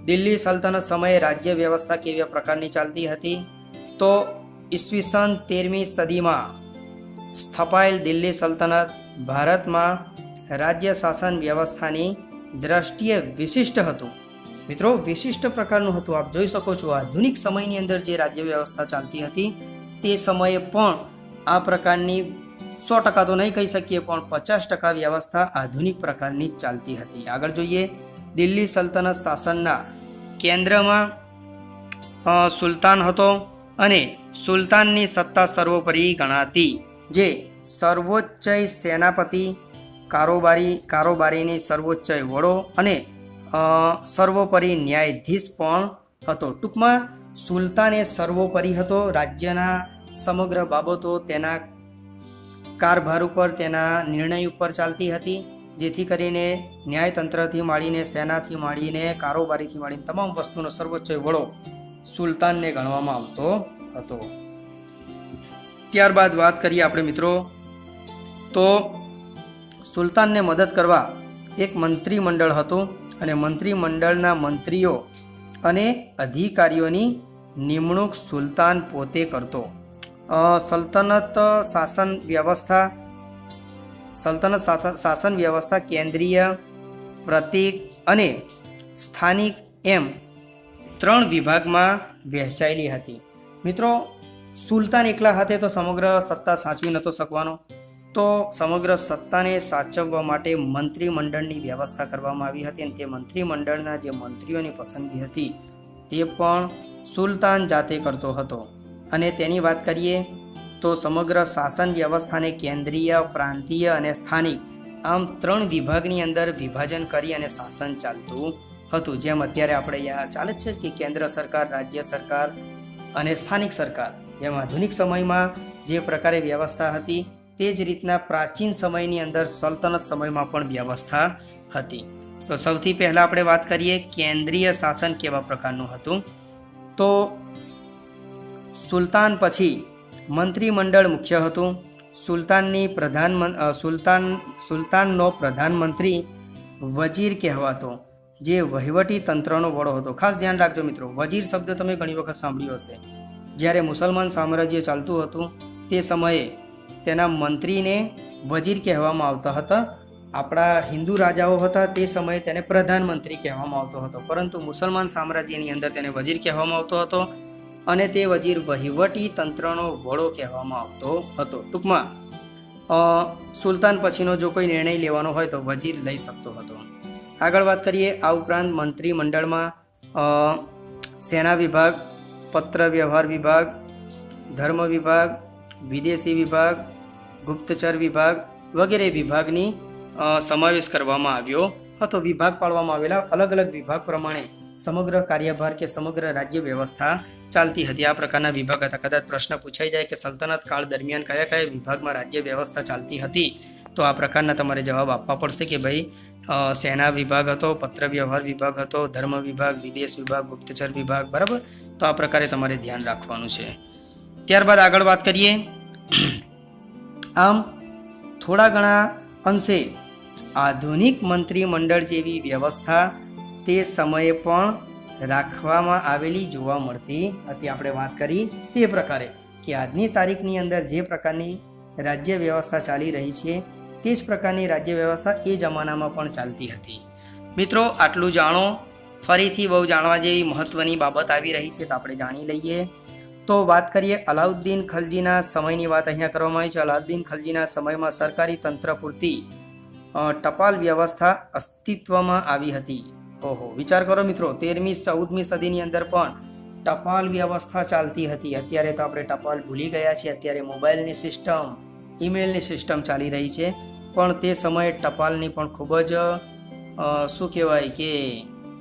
દિલ્હી સલ્તનત સમયે રાજ્ય વ્યવસ્થા કેવા પ્રકારની ચાલતી હતી? તો ઈસવીસન 13મી સદીમાં સ્થપાયેલ દિલ્હી સલ્તનત ભારતમાં રાજ્ય શાસન વ્યવસ્થાની દ્રષ્ટિએ વિશિષ્ટ હતું. મિત્રો, વિશિષ્ટ પ્રકારનું હતું. આપ જોઈ શકો છો, આધુનિક સમયની અંદર જે રાજ્ય વ્યવસ્થા ચાલતી હતી તે સમયે પણ આ પ્રકારની 100% તો નહીં કહી શકીએ, પણ 50% વ્યવસ્થા આધુનિક પ્રકારની જ ચાલતી હતી. આગળ જોઈએ, દિલ્હી સલ્તનત શાસનના કેન્દ્રમાં સુલતાન હતો અને સુલતાનની સત્તા સર્વોપરી ગણાતી, જે સર્વોચ્ચ સેનાપતિ, કારોબારીની સર્વોચ્ચ વડો અને સર્વોપરી ન્યાયાધીશ પણ હતો. ટૂંકમાં સુલતાન એ સર્વોપરી હતો. રાજ્યના સમગ્ર બાબતો તેના કારભાર ઉપર, તેના નિર્ણય ઉપર ચાલતી હતી, જેથી કરીને ન્યાયતંત્રથી માંડીને, સેનાથી માંડીને, કારોબારીથી માંડીને તમામ વસ્તુનો સર્વોચ્ચ વડો સુલતાનને ગણવામાં આવતો હતો. ત્યારબાદ વાત કરીએ આપણે મિત્રો, તો સુલતાનને મદદ કરવા એક મંત્રીમંડળ હતું અને મંત્રીમંડળના મંત્રીઓ અને અધિકારીઓની નિમણૂક સુલતાન પોતે કરતો. સલ્તનત શાસન વ્યવસ્થા કેન્દ્રીય, પ્રતીક અને સ્થાનિક એમ 3 વિભાગમાં વહેંચાયેલી હતી. મિત્રો, સુલતાન એકલા હાથે તો સમગ્ર સત્તા સાચવી નહોતો શકવાનો, તો સમગ્ર સત્તાને સાચવવા માટે મંત્રીમંડળની વ્યવસ્થા કરવામાં આવી હતી અને તે મંત્રીમંડળના જે મંત્રીઓની પસંદગી હતી તે પણ સુલતાન જાતે કરતો હતો. અને તેની વાત કરીએ તો સમગ્ર શાસન વ્યવસ્થાને કેન્દ્રીય, પ્રાંતીય અને સ્થાનિક આમ 3 વિભાગની અંદર વિભાજન કરી અને શાસન ચાલતું હતું. જેમ અત્યારે આપણે અહીંયા ચાલે જ છે કે કેન્દ્ર સરકાર, રાજ્ય સરકાર અને સ્થાનિક સરકાર, જેમ આધુનિક સમયમાં જે પ્રકારે વ્યવસ્થા હતી તે જ રીતના પ્રાચીન સમયની અંદર સલ્તનત સમયમાં પણ વ્યવસ્થા હતી. તો સૌથી પહેલાં આપણે વાત કરીએ કેન્દ્રીય શાસન કેવા પ્રકારનું હતું. તો સુલતાન પછી મંત્રીમંડળ મુખ્ય હતું. સુલતાનનો પ્રધાનમંત્રી વજીર કહેવાતો, જે વહીવટી તંત્રનો વડો હતો. ખાસ ધ્યાન રાખજો મિત્રો, વજીર શબ્દ તમે ઘણી વખત સાંભળ્યો હશે. જ્યારે મુસલમાન સામ્રાજ્ય ચાલતું હતું તે સમયે તેના મંત્રીને વજીર કહેવામાં આવતા હતા. આપણા હિન્દુ રાજાઓ હતા તે સમયે તેને પ્રધાનમંત્રી કહેવામાં આવતો હતો, પરંતુ મુસલમાન સામ્રાજ્યની અંદર તેને વજીર કહેવામાં આવતો હતો અને તે વજીર વહીવટી તંત્રનો વડો કહેવામાં આવતો હતો. ટૂંકમાં સુલતાન પછીનો જો કોઈ નિર્ણય લેવાનો હોય તો વજીર લઈ શકતો હતો. આગળ વાત કરીએ, આ ઉપરાંત મંત્રીમંડળમાં સેના વિભાગ, પત્ર વ્યવહાર વિભાગ, ધર્મ વિભાગ, વિદેશી વિભાગ, ગુપ્તચર વિભાગ વગેરે વિભાગની સમાવેશ કરવામાં આવ્યો હતો. વિભાગ પાડવામાં આવેલા અલગ અલગ વિભાગ પ્રમાણે સમગ્ર કાર્યભાર કે સમગ્ર રાજ્ય વ્યવસ્થા ચાલતી હતી. આ પ્રકારના વિભાગ હતા. કદાચ પ્રશ્ન પૂછાઈ જાય કે સલ્તનત કાળ દરમિયાન કયા કયા વિભાગમાં રાજ્ય વ્યવસ્થા ચાલતી હતી, તો આ પ્રકારના તમારે જવાબ આપવા પડશે કે ભાઈ સેના વિભાગ હતો, પત્ર વ્યવહાર વિભાગ હતો, ધર્મ વિભાગ, વિદેશ વિભાગ, ગુપ્તચર વિભાગ. બરાબર, તો આ પ્રકારે તમારે ધ્યાન રાખવાનું છે. ત્યારબાદ આગળ વાત કરીએ, આમ થોડા ઘણા અંશે આધુનિક મંત્રીમંડળ જેવી વ્યવસ્થા તે સમયે પણ રાખવામાં આવેલી જોવા મળતી હતી. આપણે વાત કરી તે પ્રકારે કે આજની તારીખની અંદર જે પ્રકારની રાજ્ય વ્યવસ્થા ચાલી રહી છે તે જ પ્રકારની રાજ્ય વ્યવસ્થા એ જમાનામાં પણ ચાલતી હતી. મિત્રો, આટલું જાણો. ફરીથી બહુ જાણવા જેવી મહત્ત્વની બાબત આવી રહી છે, તો આપણે જાણી લઈએ. તો વાત કરીએ અલાઉદ્દીન ખલજીના સમયની વાત અહીંયા કરવામાં આવી છે. અલાઉદ્દીન ખલજીના સમયમાં સરકારી તંત્ર પૂરતી ટપાલ વ્યવસ્થા અસ્તિત્વમાં આવી હતી. ઓહો, વિચાર કરો મિત્રો, 13મી 14મી સદીની અંદર પણ ટપાલ વ્યવસ્થા ચાલતી હતી. અત્યારે તો આપણે ટપાલ ભૂલી ગયા છીએ. અત્યારે મોબાઈલની સિસ્ટમ, ઈમેલની સિસ્ટમ ચાલી રહી છે, પણ તે સમયે ટપાલની પણ ખૂબ જ શું કહેવાય કે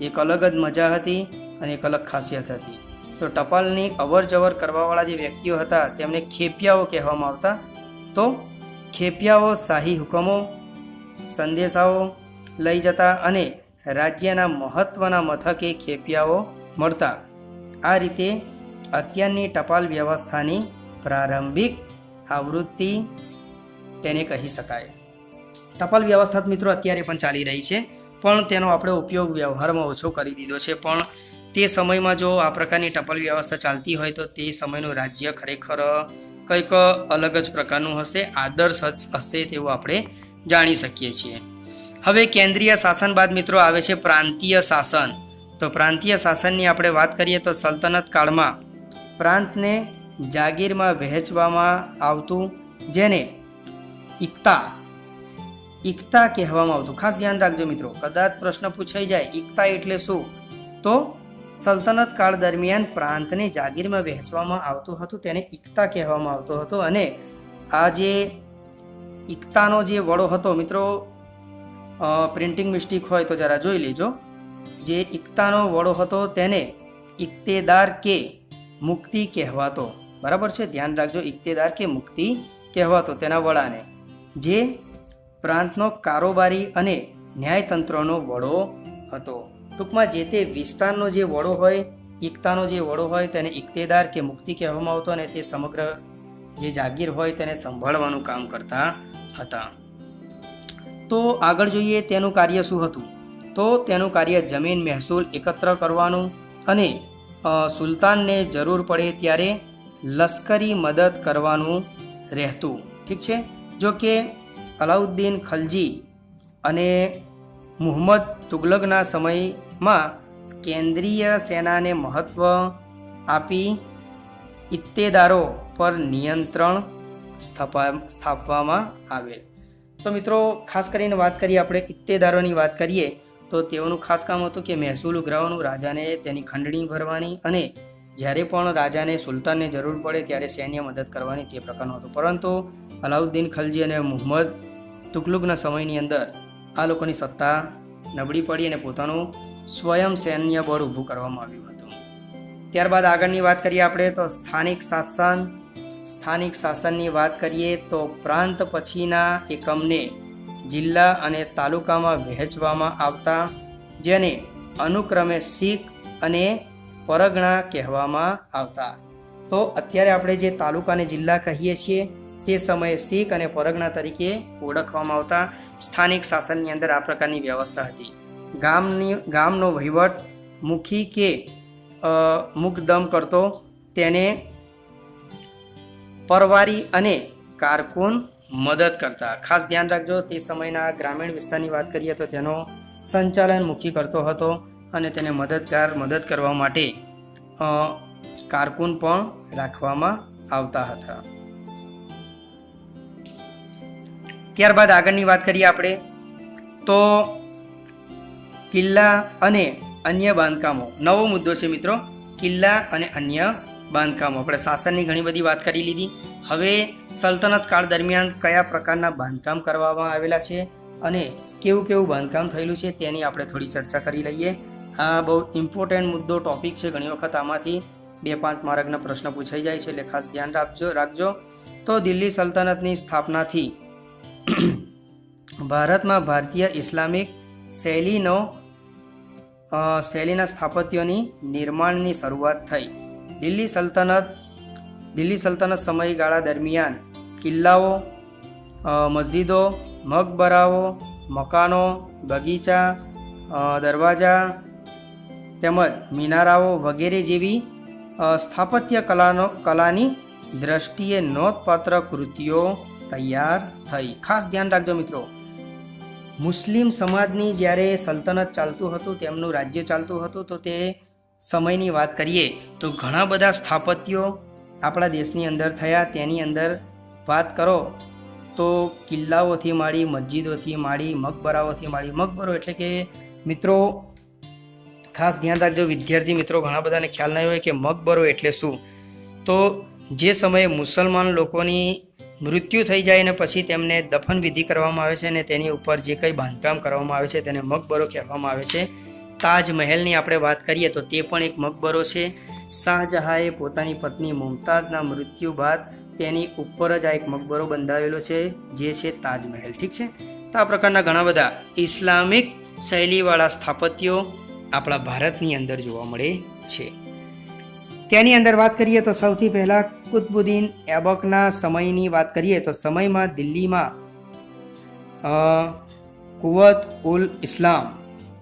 એક અલગ જ મજા હતી અને એક અલગ ખાસિયત હતી. તો ટપાલની અવર જવર કરવાવાળા જે વ્યક્તિઓ હતા તેમને ખેપિયાઓ કહેવામાં આવતા. તો ખેપિયાઓ શાહી હુકમો, સંદેશાઓ લઈ જતા અને રાજ્યના મહત્ત્વના મથકે ખેપિયાઓ મળતા. આ રીતે અત્યારની ટપાલ વ્યવસ્થાની પ્રારંભિક આવૃત્તિ તેને કહી શકાય. ટપાલ વ્યવસ્થા મિત્રો અત્યારે પણ ચાલી રહી છે. પણ તેનો આપણે ઉપયોગ વ્યવહારમાં ઓછો કરી દીધો છે. પણ તે સમયમાં જો આ પ્રકારની ટપલ વ્યવસ્થા ચાલતી હોય તો તે સમયનું રાજ્ય ખરેખર કંઈક અલગ જ પ્રકારનું હશે, આદર્શ હશે તેવું આપણે જાણી શકીએ છીએ. હવે કેન્દ્રીય શાસન બાદ મિત્રો આવે છે પ્રાંતીય શાસન. તો પ્રાંતીય શાસનની આપણે વાત કરીએ તો સલ્તનત કાળમાં પ્રાંતને જાગીરમાં વહેંચવામાં આવતું, જેને ઇકતા કહેવામાં આવતું. ખાસ ધ્યાન રાખજો મિત્રો, કદાચ પ્રશ્ન પૂછાઈ જાય ઇકતા એટલે શું, તો સલ્તનત કાળ દરમિયાન પ્રાંતને જાગીરમાં વહેંચવામાં આવતું હતું તેને ઇકતા કહેવામાં આવતો હતો. અને આ જે ઇકતાનો જે વડો હતો મિત્રો, પ્રિન્ટિંગ મિસ્ટેક હોય તો જરા જોઈ લેજો. જે ઇકતાનો વડો હતો તેને ઇક્તેદાર કે મુક્તિ કહેવાતો. બરાબર છે, ધ્યાન રાખજો, ઇક્તેદાર કે મુક્તિ કહેવાતો તેના વડાને, જે પ્રાંતનો કારોબારી અને ન્યાયતંત્રનો વડો હતો. ટૂંકમાં જે તે વિસ્તારનો જે વડો હોય, ઇકતાનો જે વડો હોય તેને ઇક્તેદાર કે મુક્તિ કહેવામાં આવતો, અને તે સમગ્ર જે જાગીર હોય તેને સંભાળવાનું કામ કરતા હતા. તો આગળ જોઈએ તેનું કાર્ય શું હતું. તો તેનું કાર્ય જમીન મહેસૂલ એકત્ર કરવાનું અને સુલતાનને જરૂર પડે ત્યારે લશ્કરી મદદ કરવાનું રહેતું. ઠીક છે. જો કે અલાઉદ્દીન ખલજી અને મુહમ્મદ તુગલકના સમયમાં કેન્દ્રીય સેનાને મહત્ત્વ આપી ઇત્તેદારો પર નિયંત્રણ સ્થાપવામાં આવેલ. તો મિત્રો ખાસ કરીને વાત કરીએ આપણે ઇત્તેદારોની વાત કરીએ તો તેઓનું ખાસ કામ હતું કે મહેસૂલ ઉઘરાવવાનું, રાજાને તેની ખંડણી ભરવાની, અને જ્યારે પણ રાજાને સુલતાનને જરૂર પડે ત્યારે સૈન્ય મદદ કરવાની, તે પ્રકારનું હતું. પરંતુ અલાઉદ્દીન ખલજી અને મુહમ્મદ તુગલુકના સમયની અંદર આ લોકોની સત્તા નબળી પડી અને પોતાનું સ્વયં સૈન્ય બળ ઊભું કરવામાં આવ્યું હતું. ત્યારબાદ આગળની વાત કરીએ આપણે તો સ્થાનિક શાસન. સ્થાનિક શાસનની વાત કરીએ તો પ્રાંત પછીના એકમને જિલ્લા અને તાલુકામાં વહેંચવામાં આવતા, જેને અનુક્રમે શીખ અને પરગણા કહેવામાં આવતા. તો અત્યારે આપણે જે તાલુકા અને જિલ્લા કહીએ છીએ તે સમયે શીખ અને પરગણા તરીકે ઓળખવામાં આવતા. સ્થાનિક શાસનની અંદર આ પ્રકારની વ્યવસ્થા હતી. ગામનો વહીવટ મુખી કે મુકદમ કરતો તેને પરવારી અને કારકુન મદદ કરતા. ખાસ ધ્યાન રાખજો, તે સમયના ગ્રામીણ વિસ્તારની વાત કરીએ તો તેનો સંચાલન મુખી કરતો હતો અને તેને મદદ કરવા માટે કારકુન પણ રાખવામાં આવતા હતા. ત્યારબાદ આગળની વાત કરીએ આપણે તો કિલ્લા અને અન્ય બાંધકામો. નવો મુદ્દો છે મિત્રો, કિલ્લા અને અન્ય બાંધકામો. આપણે શાસનની ઘણી બધી વાત કરી લીધી. હવે સલ્તનત કાળ દરમિયાન કયા પ્રકારના બાંધકામ કરવામાં આવેલા છે અને કેવું બાંધકામ થયેલું છે તેની આપણે થોડી ચર્ચા કરી લઈએ. આ બહુ ઇમ્પોર્ટન્ટ મુદ્દો ટોપિક છે. ઘણી વખત આમાંથી 2-5 માર્કના પ્રશ્ન પૂછાઈ જાય છે, એટલે ખાસ ધ્યાન રાખજો. તો દિલ્હી સલ્તનતની સ્થાપનાથી ભારતમાં ભારતીય ઇસ્લામિક શૈલીના સ્થાપત્યોની નિર્માણની શરૂઆત થઈ. દિલ્હી સલ્તનત સમયગાળા દરમિયાન કિલ્લાઓ, મસ્જિદો, મકબરાઓ, મકાનો, બગીચા, દરવાજા તેમજ મિનારાઓ વગેરે જેવી સ્થાપત્ય કલાની દ્રષ્ટિએ નોંધપાત્ર કૃતિઓ તૈયાર થઈ. ખાસ ધ્યાન રાખજો મિત્રો, મુસ્લિમ સમાજની જ્યારે સલ્તનત ચાલતું હતું, તેમનું રાજ્ય ચાલતું હતું, તો તે સમયની વાત કરીએ તો ઘણા બધા સ્થાપત્યો આપણા દેશની અંદર થયા. તેની અંદર વાત કરો તો કિલ્લાઓથી માંડી, મસ્જિદોથી માંડી, મકબરાઓથી માંડી. મકબરો એટલે કે મિત્રો ખાસ ધ્યાન રાખજો વિદ્યાર્થી મિત્રો, ઘણા બધાને ખ્યાલ નહીં હોય કે મકબરો એટલે શું. તો જે સમયે મુસલમાન લોકોની મૃત્યુ થઈ જાય ને પછી તેમને દફન વિધિ કરવામાં આવે છે અને તેની ઉપર જે કંઈ બાંધકામ કરવામાં આવે છે તેને મકબરો કહેવામાં આવે છે. તાજમહેલની આપણે વાત કરીએ તો તે પણ એક મકબરો છે. શાહજહાંએ પોતાની પત્ની મુમતાઝના મૃત્યુ બાદ તેની ઉપર જ આ એક મકબરો બંધાવેલો છે, જે છે તાજમહેલ. ઠીક છે. તો આ પ્રકારના ઘણા બધા ઇસ્લામિક શૈલીવાળા સ્થાપત્યો આપણા ભારતની અંદર જોવા મળે છે. તેની અંદર વાત કરીએ તો સૌથી પહેલાં કુતબુદ્દીન ઐબકના સમયની વાત કરીએ તો સમયમાં દિલ્હીમાં કુવત ઉલ ઇસ્લામ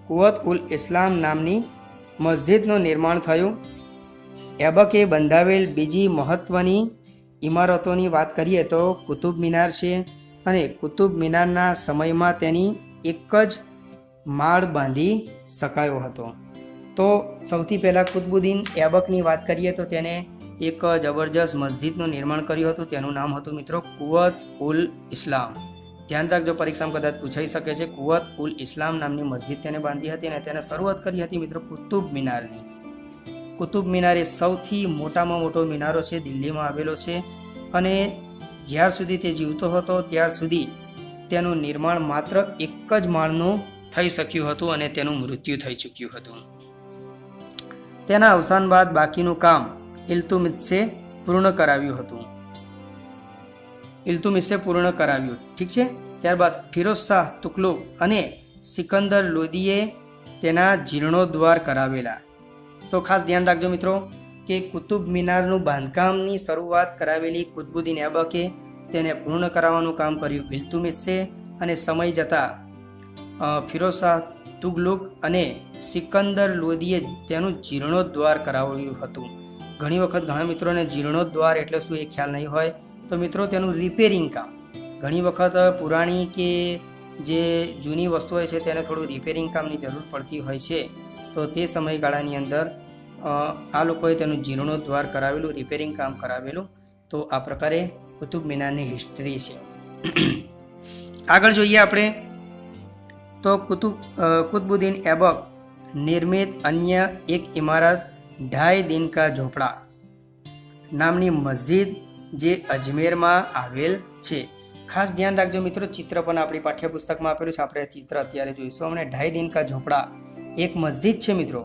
કુવત ઉલ ઇસ્લામ નામની મસ્જિદનું નિર્માણ થયું. એબકે બંધાવેલ બીજી મહત્ત્વની ઇમારતોની વાત કરીએ તો કુતુબ મિનાર છે, અને કુતુબ મિનારના સમયમાં તેની એક જ માળ બાંધી શકાયો હતો. તો સૌથી પહેલાં કુતુબુદ્દીન એબકની વાત કરીએ તો તેને એક જબરજસ્ત મસ્જિદનું નિર્માણ કર્યું હતું. તેનું નામ હતું મિત્રો કુવત ઉલ ઇસ્લામ. ધ્યાન રાખજો, પરીક્ષામાં કદાચ પૂછાઈ શકે છે. કુવત ઉલ ઇસ્લામ નામની મસ્જિદ તેને બાંધી હતી અને તેને શરૂઆત કરી હતી મિત્રો કુતુબ મિનારની. કુતુબ મિનાર એ સૌથી મોટામાં મોટો મિનારો છે, દિલ્હીમાં આવેલો છે, અને જ્યાર સુધી તે જીવતો હતો ત્યાર સુધી તેનું નિર્માણ માત્ર એક જ માળનું થઈ શક્યું હતું અને તેનું મૃત્યુ થઈ ચૂક્યું હતું. તેના અવસાન બાદ બાકીનું કામ ઇલ્તુમિશે પૂર્ણ કરાવ્યું હતું. ઠીક છે. ત્યારબાદ ફિરોઝ શાહ તુગલક અને સિકંદર લોદીએ તેના જીર્ણોદ્ધાર કરાવેલા. તો ખાસ ધ્યાન રાખજો મિત્રો કે કુતુબ મિનારનું બાંધકામની શરૂઆત કરાવેલી કુતુબુદ્દીન એબકે તેને પૂર્ણ કરાવવાનું કામ કર્યું ઇલ્તુમિશે, અને સમય જતાં ફિરોઝ શાહ તુગલક અને સિકંદર લોદીએ તેનું જીર્ણોદ્ધાર કરાવ્યું હતું. ઘણી વખત ઘણા મિત્રોને જીર્ણોદ્ધાર એટલે શું એ ખ્યાલ નહીં હોય, તો મિત્રો તેનું રિપેરિંગ કામ. ઘણી વખત પુરાણી કે જે જૂની વસ્તુ હોય છે તેને થોડું રિપેરિંગ કામની જરૂર પડતી હોય છે. તો તે સમયગાળાની અંદર આ લોકોએ તેનું જીર્ણોદ્ધાર કરાવેલું, રિપેરિંગ કામ કરાવેલું. તો આ પ્રકારે કુતુબ મિનારની હિસ્ટ્રી છે. આગળ જોઈએ આપણે તો કુતુબુદ્દીન એબક નિર્મિત અન્ય એક ઇમારત ઢાઈ દિન કા ઝોપડા નામની મસ્જિદ જે અજમેરમાં આવેલ છે. ખાસ ધ્યાન રાખજો મિત્રો, ચિત્ર પણ આપણી પાઠ્યપુસ્તકમાં આપેલું છે. આપણે ચિત્ર અત્યારે જોઈશું. અમને ઢાઈ દિન કા ઝોપડા એક મસ્જિદ છે મિત્રો,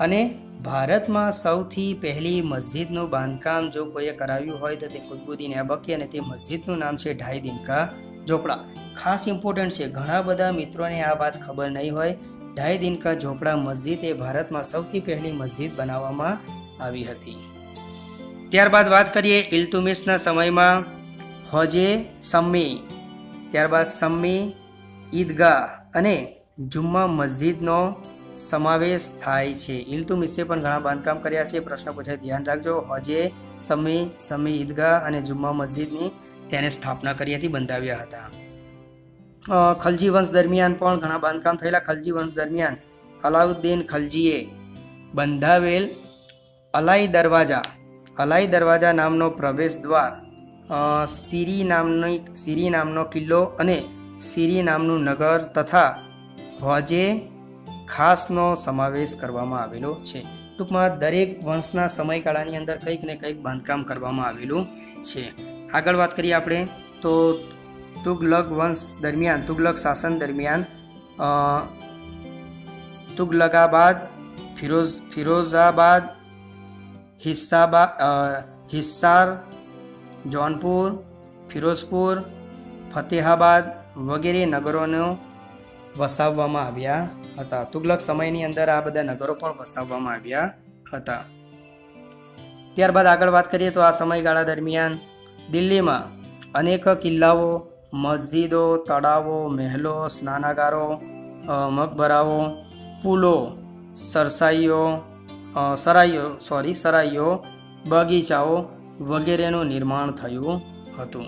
અને ભારતમાં સૌથી પહેલી મસ્જિદનું બાંધકામ જો કોઈએ કરાવ્યું હોય તો તે કુતુબુદ્દીન એબકે, અને તે મસ્જિદનું નામ છે ઢાઈ દિન કા ઝોપડા. ખાસ ઇમ્પોર્ટન્ટ છે, ઘણા બધા મિત્રોને આ વાત ખબર નહીં હોય. ઢાઈ દિન કા ઝોપડા મસ્જિદ એ ભારતમાં સૌથી પહેલી મસ્જિદ બનાવવામાં આવી હતી. ત્યારબાદ વાત કરીએ ઇલ્તુમિશના સમયમાં હોજે સમ્મી, ત્યારબાદ સમ્મી, ઈદગાહ અને જુમ્મા મસ્જિદનો સમાવેશ થાય છે. ઇલ્તુમિશે પણ ઘણા બાંધકામ કર્યા છે. પ્રશ્ન પૂછાય, ધ્યાન રાખજો. હોજે સમ્મી, ઈદગાહ અને જુમ્મા મસ્જિદની તેને સ્થાપના કરી હતી, બંધાવ્યા હતા. ખલજી વંશ દરમિયાન પણ ઘણા બાંધકામ થયેલા. ખલજી વંશ દરમિયાન અલાઉદ્દીન ખલજીએ બંધાવેલ અલાઈ દરવાજા નામનો પ્રવેશ દ્વાર, સિરી નામનો કિલ્લો અને સિરી નામનું નગર તથા હોજે ખાસનો સમાવેશ કરવામાં આવેલો છે. ટૂંકમાં દરેક વંશના સમયગાળાની અંદર કંઈક ને કંઈક બાંધકામ કરવામાં આવેલું છે. આગળ વાત કરીએ આપણે તો તુગલક વંશ દરમિયાન, તુગલક શાસન દરમિયાન તુગલકાબાદ, ફિરોઝાબાદ, હિસ્સાર, જૌનપુર, ફિરોઝપુર, ફતેહાબાદ વગેરે નગરોનો વસાવવામાં આવ્યા હતા. તુગલક સમયની અંદર આ બધા નગરો પણ વસાવવામાં આવ્યા હતા. ત્યારબાદ આગળ વાત કરીએ તો આ સમયગાળા દરમિયાન દિલ્હીમાં અનેક કિલ્લાઓ, મસ્જિદો, તળાવો, મહેલો, સ્નાનાગારો, મકબરાઓ, પુલો, સરાઈઓ, બગીચાઓ વગેરેનું નિર્માણ થયું હતું.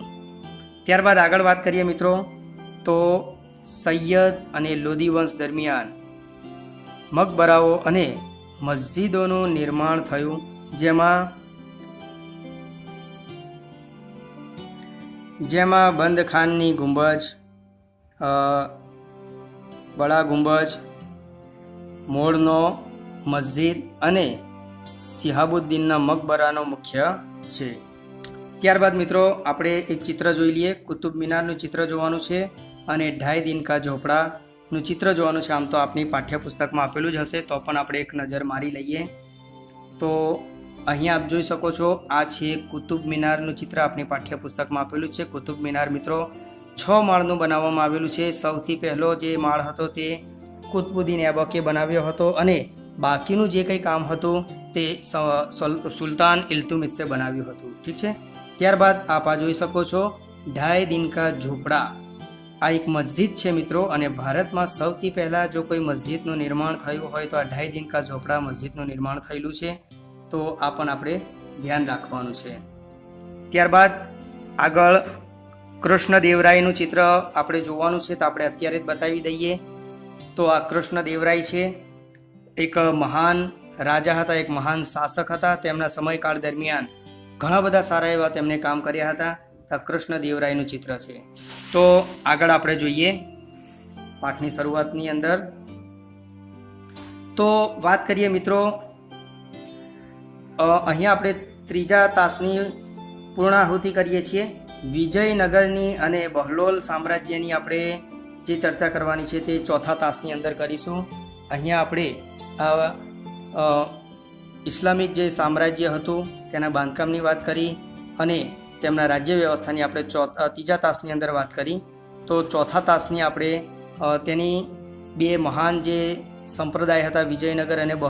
ત્યારબાદ આગળ વાત કરીએ મિત્રો તો સૈયદ અને લોદી વંશ દરમિયાન મકબરાઓ અને મસ્જિદોનું નિર્માણ થયું, જેમાં બંદ ખાનની ગુંબજ, બડા ગુંબજ, મોળનો મસ્જિદ અને સિહાબુદ્દીનના મકબરાનો મુખ્ય છે. ત્યારબાદ મિત્રો આપણે એક ચિત્ર જોઈ લઈએ. કુતુબ મિનારનું ચિત્ર જોવાનું છે અને ઢાઈ દિન કા ઝોપડાનું ચિત્ર જોવાનું છે. આમ તો આપણી પાઠ્યપુસ્તકમાં આપેલું જ હશે, તો પણ આપણે એક નજર મારી લઈએ. તો અહીંયા આપ જોઈ શકો છો, આ છે કુતુબ મિનારનું ચિત્ર, આપણી પાઠ્યપુસ્તકમાં આપેલું છે. કુતુબ મિનાર મિત્રો 6 માળનું બનાવવામાં આવેલું છે. સૌથી પહેલો જે માળ હતો તે કુતુબુદ્દીન એબકે બનાવ્યો હતો, અને બાકીનું જે કંઈ કામ હતું તે સુલતાન ઇલ્તુમિશે બનાવ્યું હતું. ઠીક છે. ત્યારબાદ આપ આ જોઈ શકો છો ઢાઈ દિન કા ઝોપડા. આ એક મસ્જિદ છે મિત્રો, અને ભારતમાં સૌથી પહેલાં જો કોઈ મસ્જિદનું નિર્માણ થયું હોય તો આ 2.5 દિન કા ઝોપડા મસ્જિદનું નિર્માણ થયેલું છે. તો આ પણ આપણે ધ્યાન રાખવાનું છે. ત્યારબાદ આગળ કૃષ્ણદેવરાયનું ચિત્ર આપણે જોવાનું છે, તો આપણે અત્યારે જ બતાવી દઈએ. તો આ કૃષ્ણદેવરાય છે, એક મહાન રાજા હતા, એક મહાન શાસક હતા. તેમના સમયકાળ દરમિયાન ઘણા બધા સારા એવા તેમને કામ કર્યા હતા. તો કૃષ્ણદેવરાયનું ચિત્ર છે. તો આગળ આપણે જોઈએ પાઠની શરૂઆતની અંદર. તો વાત કરીએ મિત્રો, અહીંયા આપણે ત્રીજા તાસની પૂર્ણાહુતિ કરીએ છીએ. વિજયનગરની અને બહલોલ સામ્રાજ્યની આપણે જે ચર્ચા કરવાની છે તે ચોથા તાસની અંદર કરીશું. અહીંયા આપણે ઇસ્લામિક જે સામ્રાજ્ય હતું તેના બાંધકામની વાત કરી અને તેમના રાજ્ય વ્યવસ્થાની આપણે ત્રીજા તાસની અંદર વાત કરી. તો ચોથા તાસની આપણે તેની બે મહાન જે સંપ્રદાય હતા, વિજયનગર અને